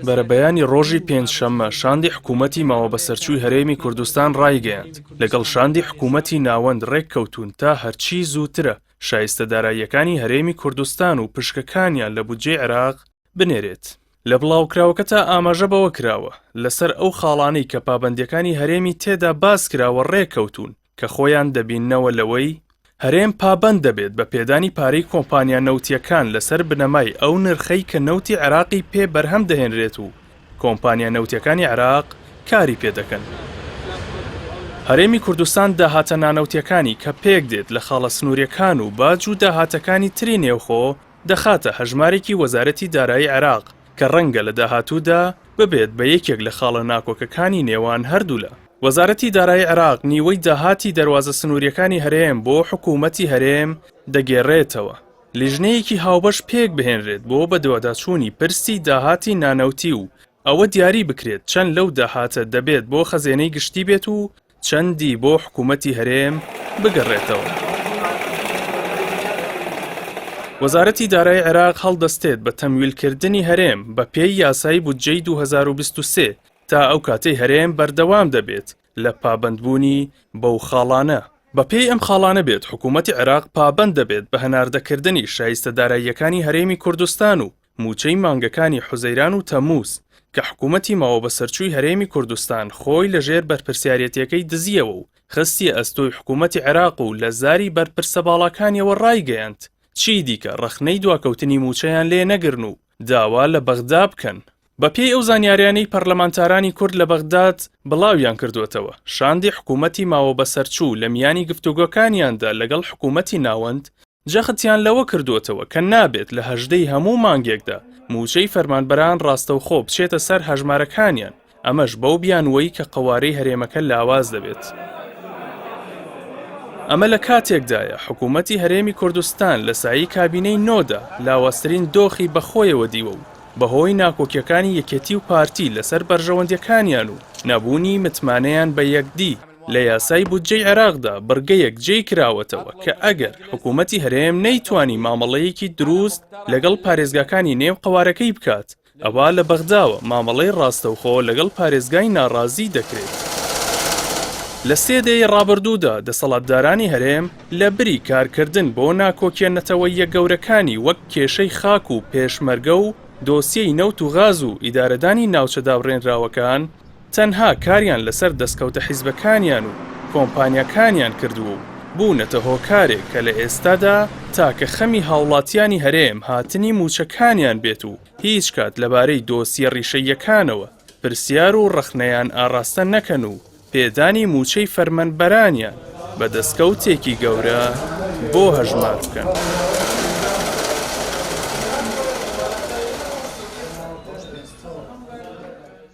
بەرەبەیانی ڕۆژی پێنجشەممە شاندی حکوومەتی ماوە بەسەرچووی هەرێمی کوردستان ڕایگەیاند لەگەڵ شاندی حکوومەتی ناوەند ڕێککەوتون تا هەرچی زووترە شایستەداراییەکانی هەرێمی کوردستان و پشکەکانیان لە بودجێی عێراق بنێرێت. لە بڵاوکراوەکە تا ئاماژە بەوە کراوە لەسەر ئەو خاڵانەی کە پابەندیەکانی هەرێمی تێدا باس کراوە ڕێککەوتون کە خۆیان دەبیننەوە لەوەی هەرێم پابەند دەبێت بە پێدانی پارەی کۆمپانیا نەوتیەکان لەسەر بنەمای ئەو نرخەی کە نەوتی عێراقی پێ بەرهەم دەهێنرێت و کۆمپانیا نەوتیەکانی عێراق کاری پێدەکەن. هەرێمی کوردستان داهاتە نانەوتیەکانی کە پێک دێت لە خاڵە سنووریەکان و باج و داهاتەکانی تری نێوخۆ دەخاتە هەژمارێکی وەزارەتی دارایی عێراق کە ڕەنگە لە داهاتوودا ببێت بە یەکێک لە خاڵە ناکۆکەکانی نێوان هەردوولە. وەزارەتی دارایی عێراق نیوەی داهاتی دەواازە سنووریەکانی هەرێم بۆ حکوومەتی هەرێم دەگێڕێتەوە. لیژنەیەکی هاوبەش پێک بهێنرێت بۆ بە دوواداچوونی پرسی داهاتی نانەوتی و ئەوە دیاری بکرێت چەند لەو داهاتە دەبێت بۆ خەزێنەی گشتی بێت و چەندی بۆ حکوومەتی هەرێم بگەڕێتەوە. وەزارەتی دارایی عێراق هەڵدەستێت بە تەمویلکردنی هەرێم بە پێی یاسای بودجەی 2023 تا ئەو کاتەی هەرێم بەردەوام دەبێت لە پابەندبوونی بەو خاڵانە. بە پێی ئەم خاڵانە بێت حکوومەتی عێراق پابەند دەبێت بە هەناردەکردنی شایستەداراییەکانی هەرێمی کوردستان و موچەی مانگەکانی حوزەیران و تەمووس کە حکوومەتی ماوە بەسەرچووی هەرێمی کوردستان خۆی لەژێر بەرپرسیارەتیەکەی دزیەوە و خستی ئەستۆی حکوومەتی عێراق و لە زاری بەرپرسە باڵەکانیەوە ڕایگەیاند. چی دیکە ڕەخنەی دواکەوتنی موچەیان لێ نەگرن و داوا لە بەغدا بکەن. بە پێی ئەو زانیاریانەی پەرلەمانتارانی کورد لە بەغداد بڵاویان کردوێتەوە شاندی حکوومەتی ماوە بەسەرچوو لە میانی گفتوگۆکانیاندا لەگەڵ حکوومەتی ناوەند جەختیان لەوە کردوێتەوە کە نابێت لە هەژدەی هەموو مانگێکدا موچەی فەرمانبەران ڕاستەوخۆ بچێتە سەر هەژمارەکانیان ئەمەش بەو بیانوەی کە قەوارەی هەرێمەکە لاواز دەبێت. ئەمە لە کاتێکدایە حکوومەتی هەرێمی کوردستان لە سایی کابینەی نۆدا لاوازترین دۆخی بەخۆیەوە دیوە و بەهۆی ناکۆکیەکانی یەکێتی و پارتی لەسەر بەرژەوەندیەکانیان و نەبوونی متمانەیان بە یەکدی لە یاسای بودجەی عێراقدا بڕگەیەک جێی کراوەتەوە کە ئەگەر حکوومەتی هەرێم نەیتوانی مامەڵەیەکی دروست لەگەڵ پارێزگاکانی نێو قەوارەکەی بکات ئەوە لە بەغداوە مامەڵەی ڕاستەوخۆ لەگەڵ پارێزگای ناڕازی دەکرێت. لە سێدەی ڕابردوودا دەسەڵاتدارانی هەرێم لە بری کارکردن بۆ ناکۆکێنەتەوەیە گەورەکانی وەک کێشەی خاک و پێشمەرگە و دۆسیەی نەوت و غاز و ئیدارەدانی ناوچە داوڕێنراوەکان تەنها کاریان لەسەر دەستکەوتە حیزبەکانیان و کۆمپانیاکانیان کردووە و بوونەتە هۆکارێک کە لە ئێستادا تاکە خەمی هاوڵاتیانی هەرێم هاتنی موچەکانیان بێت و هیچ کات لەبارەی دۆسیە ڕیشەیەکانەوە پرسیار و ڕەخنەیان ئاڕاستە نەکەن و پێدانی موچەی فەرمانبەرانیان بە دەستکەوتێکی گەورە بۆ هەژمار بکەن.